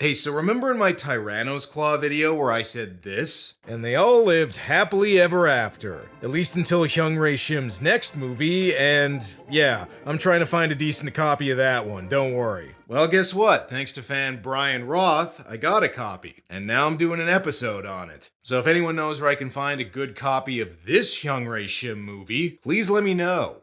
Hey, so remember in my Tyranno's Claw video where I said this? And they all lived happily ever after. At least until Hyung-Rae Shim's next movie, and yeah, I'm trying to find a decent copy of that one, don't worry. Well, guess what? Thanks to fan Brian Roth, I got a copy, and now I'm doing an episode on it. So if anyone knows where I can find a good copy of this Hyung-Rae Shim movie, please let me know.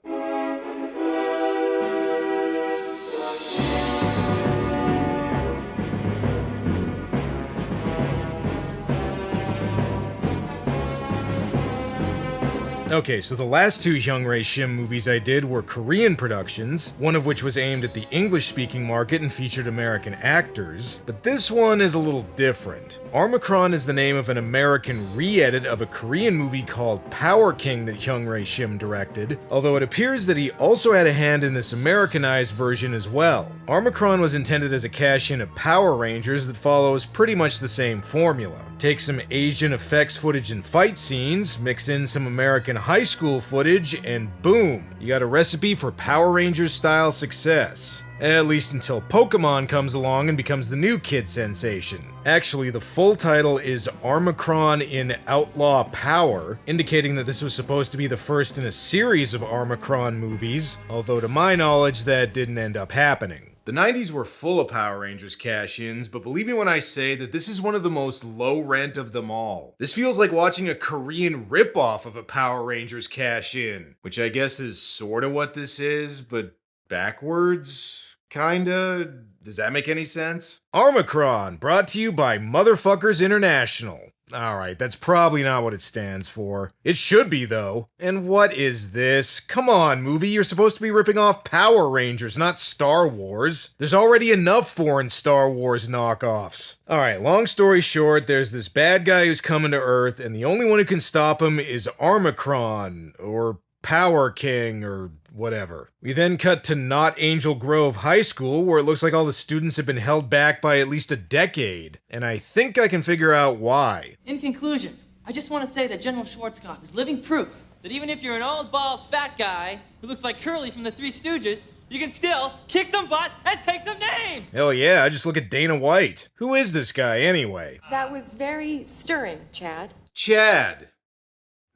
Okay, so the last two Hyung-Rae Shim movies I did were Korean productions, one of which was aimed at the English-speaking market and featured American actors, but this one is a little different. Armacon is the name of an American re-edit of a Korean movie called Power King that Hyung-Rae Shim directed, although it appears that he also had a hand in this Americanized version as well. Armacon was intended as a cash-in of Power Rangers that follows pretty much the same formula. Take some Asian effects footage and fight scenes, mix in some American high school footage, and boom, you got a recipe for Power Rangers style success. At least until Pokemon comes along and becomes the new kid sensation. Actually, the full title is Armicron In Outlaw Power, indicating that this was supposed to be the first in a series of Armacron movies, although to my knowledge that didn't end up happening. The 90s were full of Power Rangers cash-ins, but believe me when I say that this is one of the most low-rent of them all. This feels like watching a Korean ripoff of a Power Rangers cash-in, which I guess is sorta what this is, but backwards? Kinda? Does that make any sense? Armicron, brought to you by Motherfuckers International. Alright, that's probably not what it stands for. It should be, though. And what is this? Come on, movie, you're supposed to be ripping off Power Rangers, not Star Wars. There's already enough foreign Star Wars knockoffs. Alright, long story short, there's this bad guy who's coming to Earth, and the only one who can stop him is Armacron, or Power King, or whatever. We then cut to Not Angel Grove High School, where it looks like all the students have been held back by at least a decade, and I think I can figure out why. In conclusion, I just want to say that General Schwarzkopf is living proof that even if you're an old, bald, fat guy who looks like Curly from the Three Stooges, you can still kick some butt and take some names! Hell yeah, just look at Dana White. Who is this guy, anyway? That was very stirring, Chad. Chad.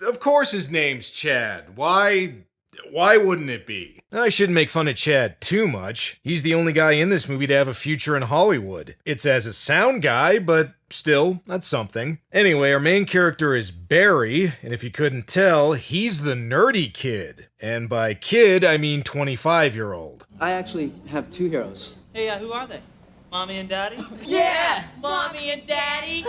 Of course his name's Chad. Why wouldn't it be? I shouldn't make fun of Chad too much. He's the only guy in this movie to have a future in Hollywood. It's as a sound guy, but still, that's something. Anyway, our main character is Barry, and if you couldn't tell, he's the nerdy kid. And by kid, I mean 25-year-old. I actually have two heroes. Hey, who are they? Mommy and Daddy? Yeah! Mommy and Daddy!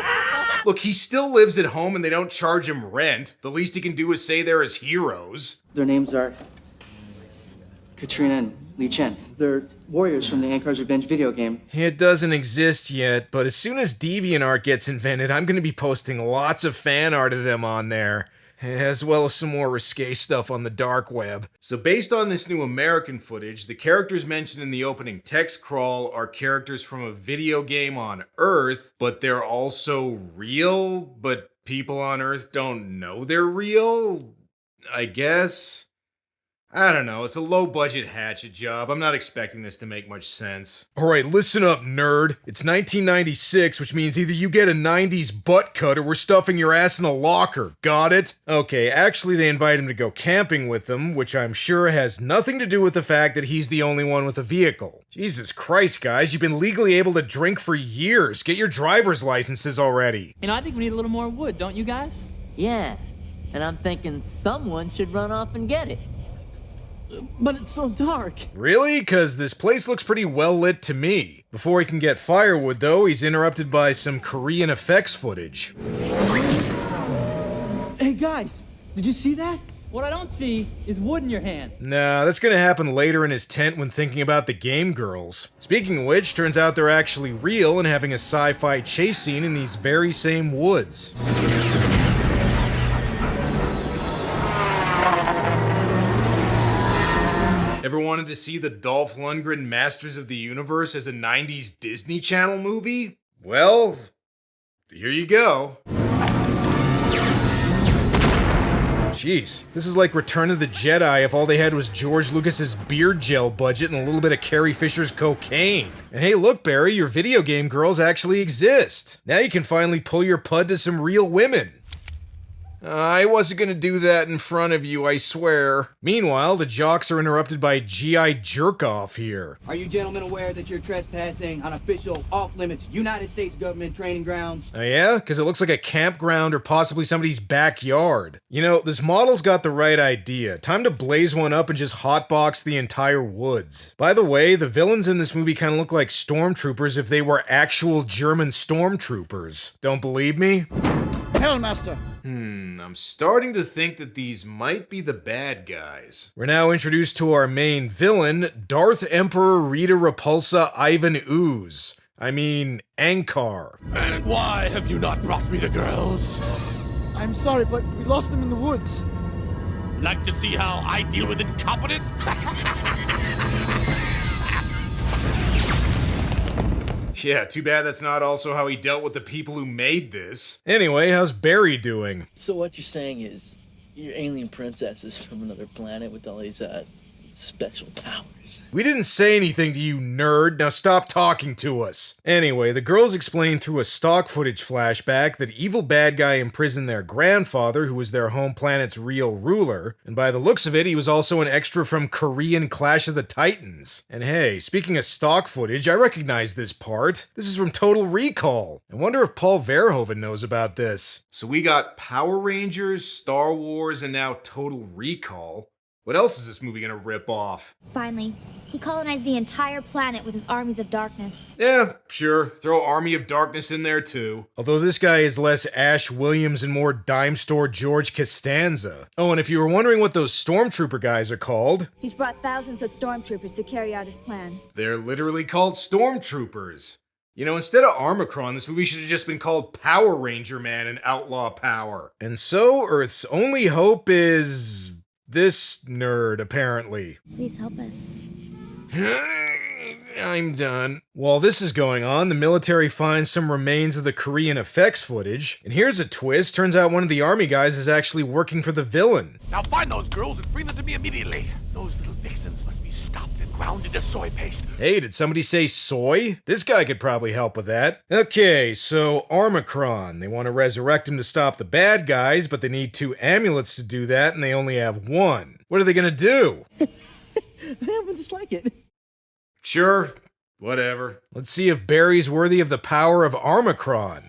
Look, he still lives at home and they don't charge him rent. The least he can do is say they're his heroes. Their names are Katrina and Lee Chen. They're warriors from the Ankar's Revenge video game. It doesn't exist yet, but as soon as DeviantArt gets invented, I'm gonna be posting lots of fan art of them on there. As well as some more risque stuff on the dark web. So based on this new American footage, the characters mentioned in the opening text crawl are characters from a video game on Earth, but they're also real, but people on Earth don't know they're real? I guess? I don't know, it's a low-budget hatchet job. I'm not expecting this to make much sense. Alright, listen up, nerd. It's 1996, which means either you get a 90s butt cut or we're stuffing your ass in a locker. Got it? Okay, actually they invite him to go camping with them, which I'm sure has nothing to do with the fact that he's the only one with a vehicle. Jesus Christ, guys, you've been legally able to drink for years. Get your driver's licenses already. You know, I think we need a little more wood, don't you guys? Yeah, and I'm thinking someone should run off and get it. But it's so dark. Really? Cause this place looks pretty well lit to me. Before he can get firewood though, he's interrupted by some Korean effects footage. Hey guys, did you see that? What I don't see is wood in your hand. Nah, that's gonna happen later in his tent when thinking about the game girls. Speaking of which, turns out they're actually real and having a sci-fi chase scene in these very same woods. Ever wanted to see the Dolph Lundgren Masters of the Universe as a 90s Disney Channel movie? Well, here you go. Jeez, this is like Return of the Jedi if all they had was George Lucas's beard gel budget and a little bit of Carrie Fisher's cocaine. And hey, look, Barry, your video game girls actually exist. Now you can finally pull your pud to some real women. I wasn't gonna do that in front of you, I swear. Meanwhile, the jocks are interrupted by G.I. Jerkoff here. Are you gentlemen aware that you're trespassing on official off-limits United States government training grounds? Oh yeah? Because it looks like a campground or possibly somebody's backyard. You know, this model's got the right idea. Time to blaze one up and just hotbox the entire woods. By the way, the villains in this movie kind of look like stormtroopers if they were actual German stormtroopers. Don't believe me? Hellmaster! I'm starting to think that these might be the bad guys. We're now introduced to our main villain, Darth Emperor Rita Repulsa Ivan Ooze. I mean, Ankar. And why have you not brought me the girls? I'm sorry, but we lost them in the woods. Like to see how I deal with incompetence? Yeah, too bad that's not also how he dealt with the people who made this. Anyway, how's Barry doing? So what you're saying is, your alien princess is from another planet with all these, special powers. We didn't say anything to you, nerd. Now stop talking to us. Anyway, the girls explain through a stock footage flashback that evil bad guy imprisoned their grandfather, who was their home planet's real ruler, and by the looks of it, he was also an extra from Korean Clash of the Titans. And hey, speaking of stock footage, I recognize this part. This is from Total Recall. I wonder if Paul Verhoeven knows about this. So we got Power Rangers, Star Wars, and now Total Recall. What else is this movie gonna rip off? Finally, he colonized the entire planet with his armies of darkness. Yeah, sure. Throw Army of Darkness in there too. Although this guy is less Ash Williams and more dime store George Costanza. Oh, and if you were wondering what those stormtrooper guys are called... He's brought thousands of stormtroopers to carry out his plan. They're literally called stormtroopers. You know, instead of Armacron, this movie should have just been called Power Ranger Man in Outlaw Power. And so, Earth's only hope is... this nerd, apparently. Please help us. I'm done. While this is going on, the military finds some remains of the Korean effects footage. And here's a twist. Turns out one of the army guys is actually working for the villain. Now find those girls and bring them to me immediately. Those little vixens must be stopped and ground into soy paste. Hey, did somebody say soy? This guy could probably help with that. Okay, so Armicron. They want to resurrect him to stop the bad guys, but they need 2 amulets to do that, and they only have 1. What are they gonna do? I happen to like it. Sure, whatever. Let's see if Barry's worthy of the power of Armacron.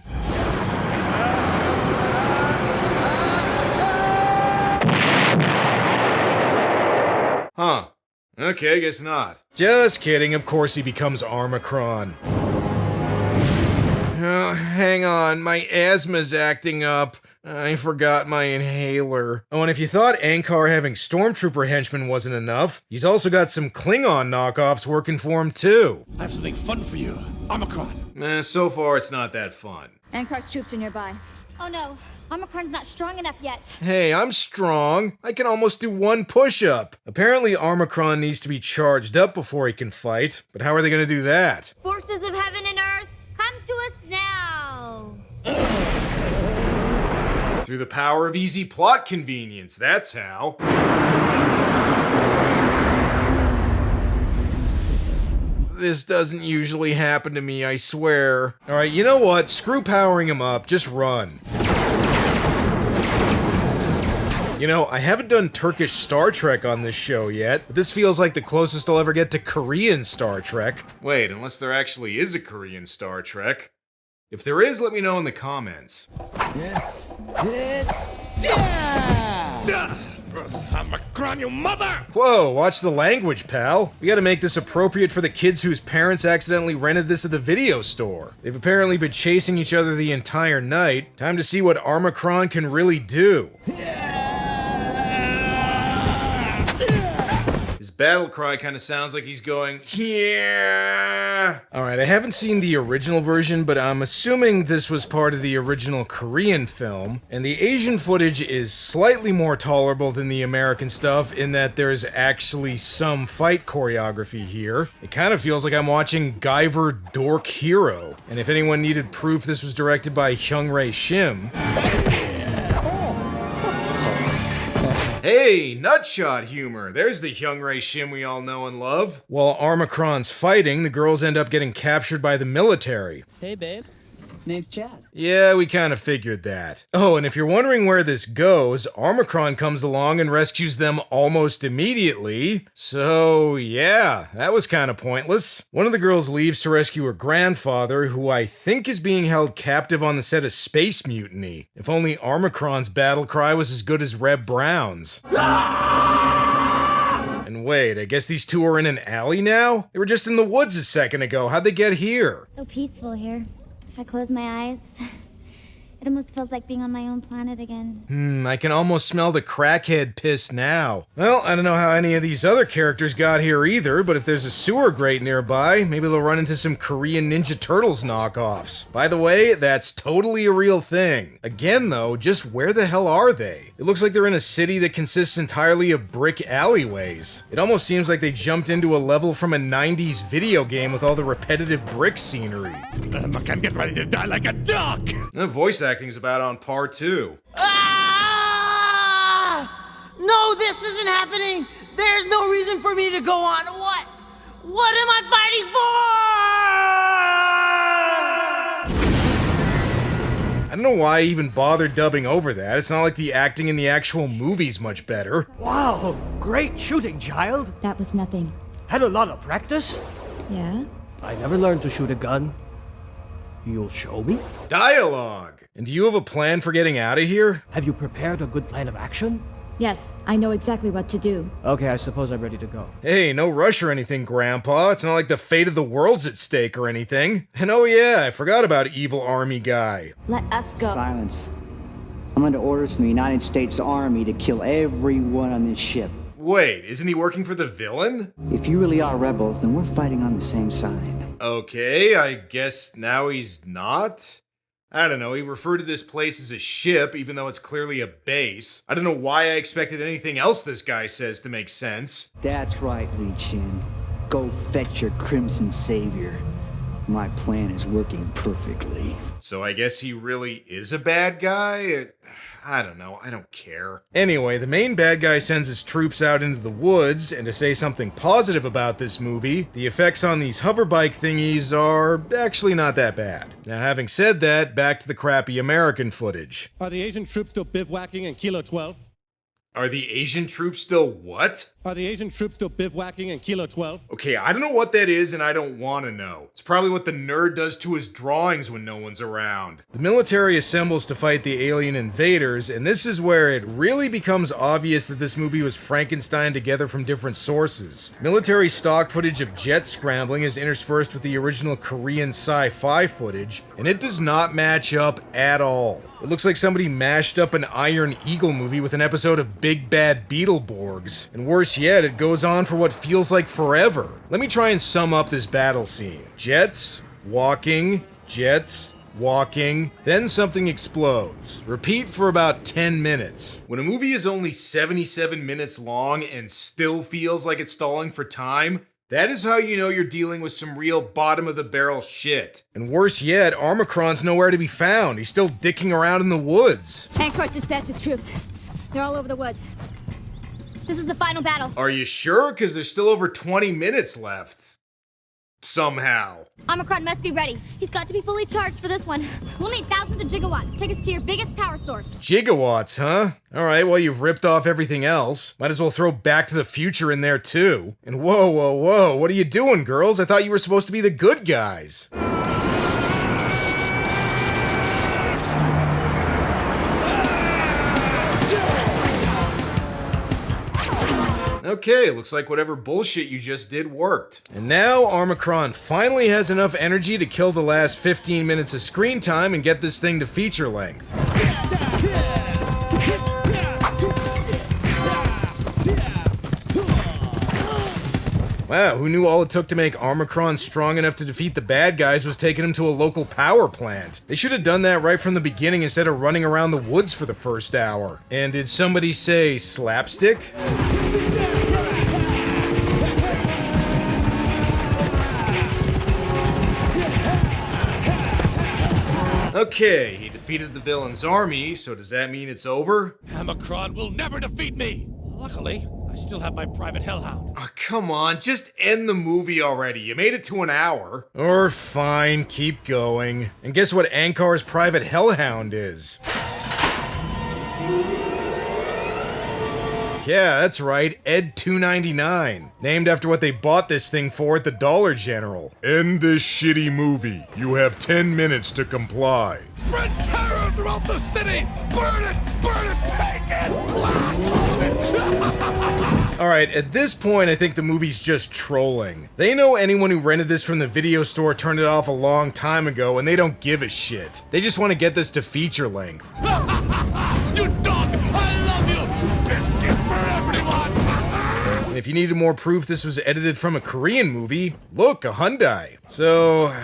Huh. Okay, I guess not. Just kidding, of course he becomes Armacron. Oh, hang on, my asthma's acting up. I forgot my inhaler. Oh, and if you thought Ankar having stormtrooper henchmen wasn't enough, he's also got some Klingon knockoffs working for him too. I have something fun for you. Armacron. So far it's not that fun. Ankar's troops are nearby. Oh no, Armacron's not strong enough yet. Hey, I'm strong. I can almost do 1 push-up. Apparently Armacron needs to be charged up before he can fight, but how are they gonna do that? Forces of heaven and earth, come to us now. Through the power of easy plot convenience, that's how. This doesn't usually happen to me, I swear. Alright, you know what? Screw powering him up, just run. You know, I haven't done Turkish Star Trek on this show yet, but this feels like the closest I'll ever get to Korean Star Trek. Wait, unless there actually is a Korean Star Trek. If there is, let me know in the comments. Armacron, you mother! Whoa, watch the language, pal. We gotta make this appropriate for the kids whose parents accidentally rented this at the video store. They've apparently been chasing each other the entire night. Time to see what Armacron can really do. His battle cry kind of sounds like he's going, yeah. Alright, I haven't seen the original version, but I'm assuming this was part of the original Korean film, and the Asian footage is slightly more tolerable than the American stuff in that there's actually some fight choreography here. It kind of feels like I'm watching Guyver Dork Hero, and if anyone needed proof this was directed by Hyung-Rae Shim... Hey, nutshot humor. There's the Hyungrae Shim we all know and love. While Armacron's fighting, the girls end up getting captured by the military. Hey, babe. Name's Chad. Yeah, we kind of figured that. Oh, and if you're wondering where this goes, Armacron comes along and rescues them almost immediately. So, yeah, that was kind of pointless. One of the girls leaves to rescue her grandfather, who I think is being held captive on the set of Space Mutiny. If only Armacron's battle cry was as good as Reb Brown's. And wait, I guess these two are in an alley now? They were just in the woods a second ago. How'd they get here? So peaceful here. If I close my eyes, it almost feels like being on my own planet again. I can almost smell the crackhead piss now. Well, I don't know how any of these other characters got here either, but if there's a sewer grate nearby, maybe they'll run into some Korean Ninja Turtles knockoffs. By the way, that's totally a real thing. Again though, just where the hell are they? It looks like they're in a city that consists entirely of brick alleyways. It almost seems like they jumped into a level from a 90s video game with all the repetitive brick scenery. Armacon, get ready to die like a duck! The voice acting's about on par too. No, this isn't happening! There's no reason for me to go on. What? What am I fighting for? I don't know why I even bothered dubbing over that. It's not like the acting in the actual movie's much better. Wow, great shooting, child. That was nothing. Had a lot of practice? Yeah? I never learned to shoot a gun. You'll show me? Dialogue! And do you have a plan for getting out of here? Have you prepared a good plan of action? Yes, I know exactly what to do. Okay, I suppose I'm ready to go. Hey, no rush or anything, Grandpa. It's not like the fate of the world's at stake or anything. And oh yeah, I forgot about Evil Army Guy. Let us go. Silence. I'm under orders from the United States Army to kill everyone on this ship. Wait, isn't he working for the villain? If you really are rebels, then we're fighting on the same side. Okay, I guess now he's not? I don't know, he referred to this place as a ship, even though it's clearly a base. I don't know why I expected anything else this guy says to make sense. That's right, Li Chin. Go fetch your Crimson Savior. My plan is working perfectly. So I guess he really is a bad guy? I don't know, I don't care. Anyway, the main bad guy sends his troops out into the woods, and to say something positive about this movie, the effects on these hoverbike thingies are actually not that bad. Now, having said that, back to the crappy American footage. Are the Asian troops still bivouacking in Kilo 12? Are the Asian troops still what? Are the Asian troops still bivouacking in Kilo 12? Okay, I don't know what that is and I don't want to know. It's probably what the nerd does to his drawings when no one's around. The military assembles to fight the alien invaders, and this is where it really becomes obvious that this movie was Frankenstein together from different sources. Military stock footage of jet scrambling is interspersed with the original Korean sci-fi footage, and it does not match up at all. It looks like somebody mashed up an Iron Eagle movie with an episode of Big Bad Beetleborgs. And worse yet, it goes on for what feels like forever. Let me try and sum up this battle scene. Jets, walking, jets, walking, then something explodes. Repeat for about 10 minutes. When a movie is only 77 minutes long and still feels like it's stalling for time, that is how you know you're dealing with some real bottom-of-the-barrel shit. And worse yet, Armacron's nowhere to be found. He's still dicking around in the woods. Hancock dispatches troops. They're all over the woods. This is the final battle. Are you sure? Because there's still over 20 minutes left. Somehow. Armacon must be ready. He's got to be fully charged for this one. We'll need thousands of gigawatts. Take us to your biggest power source. Gigawatts, huh? Alright, well you've ripped off everything else. Might as well throw Back to the Future in there too. And whoa, whoa, whoa, what are you doing, girls? I thought you were supposed to be the good guys. Okay, looks like whatever bullshit you just did worked. And now, Armacron finally has enough energy to kill the last 15 minutes of screen time and get this thing to feature length. Wow, who knew all it took to make Armacron strong enough to defeat the bad guys was taking him to a local power plant? They should have done that right from the beginning instead of running around the woods for the first hour. And did somebody say slapstick? Okay, he defeated the villain's army, so does that mean it's over? Armacon will never defeat me! Luckily, I still have my Private Hellhound. Oh, come on, just end the movie already. You made it to an hour. Or fine, keep going. And guess what Ankar's Private Hellhound is? Yeah, that's right, Ed 299. Named after what they bought this thing for at the Dollar General. End this shitty movie. You have 10 minutes to comply. Spread terror throughout the city! Burn it! Burn it! Paint it! Black! All of it! Alright, at this point, I think the movie's just trolling. They know anyone who rented this from the video store turned it off a long time ago, and they don't give a shit. They just want to get this to feature length. You dog! I love you! Biscuit for everyone! And if you needed more proof this was edited from a Korean movie, look, a Hyundai. So,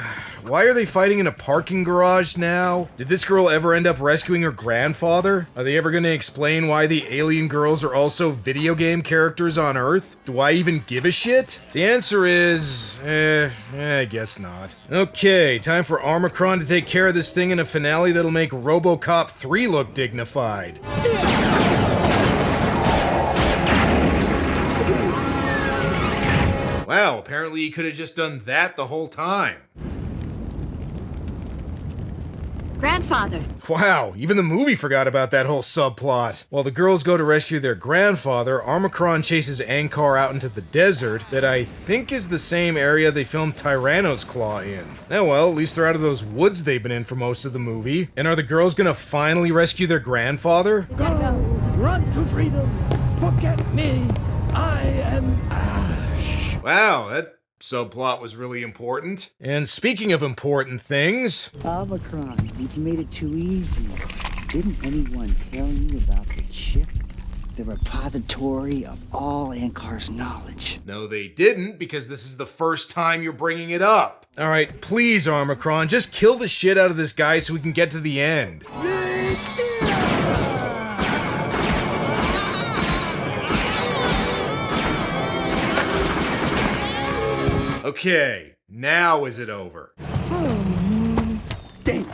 why are they fighting in a parking garage now? Did this girl ever end up rescuing her grandfather? Are they ever gonna explain why the alien girls are also video game characters on Earth? Do I even give a shit? The answer is, I guess not. Okay, time for Armacron to take care of this thing in a finale that'll make RoboCop 3 look dignified. Wow, apparently he could have just done that the whole time. Grandfather. Wow, even the movie forgot about that whole subplot. While the girls go to rescue their grandfather, Armacron chases Ankar out into the desert that I think is the same area they filmed Tyranno's Claw in. Oh well, at least they're out of those woods they've been in for most of the movie. And are the girls gonna finally rescue their grandfather? Go! Run to freedom! Forget me! I am Ash! Wow, that subplot was really important. And speaking of important things... Armicron, you've made it too easy. Didn't anyone tell you about the chip? The repository of all Ankar's knowledge. No, they didn't, because this is the first time you're bringing it up. Alright, please, Armacron, just kill the shit out of this guy so we can get to the end. Okay, now is it over? Damn!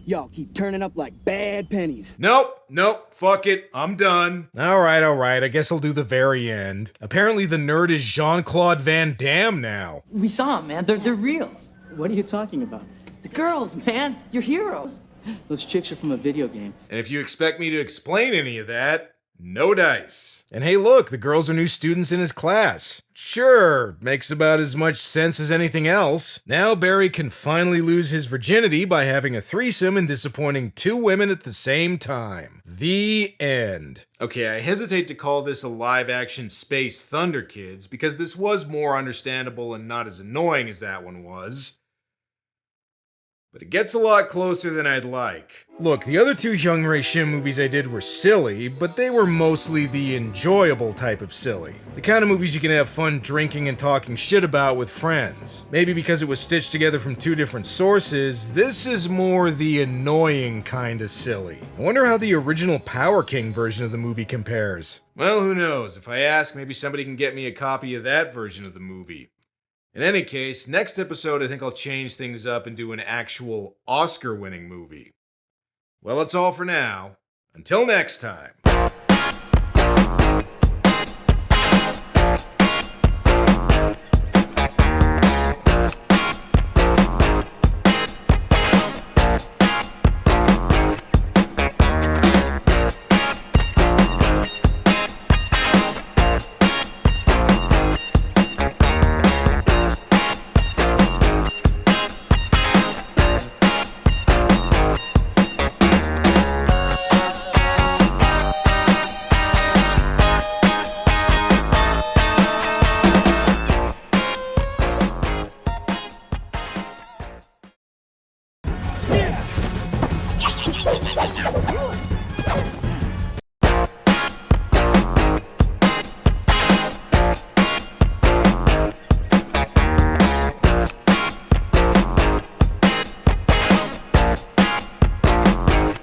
Y'all keep turning up like bad pennies. Nope, fuck it, I'm done. Alright, I guess I'll do the very end. Apparently the nerd is Jean-Claude Van Damme now. We saw them, man. They're real. What are you talking about? The girls, man. Your heroes. Those chicks are from a video game. And if you expect me to explain any of that, no dice. And hey look, the girls are new students in his class. Sure, makes about as much sense as anything else. Now Barry can finally lose his virginity by having a threesome and disappointing two women at the same time. The end. Okay, I hesitate to call this a live-action Space Thunder Kids because this was more understandable and not as annoying as that one was. But it gets a lot closer than I'd like. Look, the other two Hyung-Rae Shim movies I did were silly, but they were mostly the enjoyable type of silly. The kind of movies you can have fun drinking and talking shit about with friends. Maybe because it was stitched together from two different sources, this is more the annoying kind of silly. I wonder how the original Power King version of the movie compares. Well, who knows? If I ask, maybe somebody can get me a copy of that version of the movie. In any case, next episode I think I'll change things up and do an actual Oscar-winning movie. Well, that's all for now. Until next time.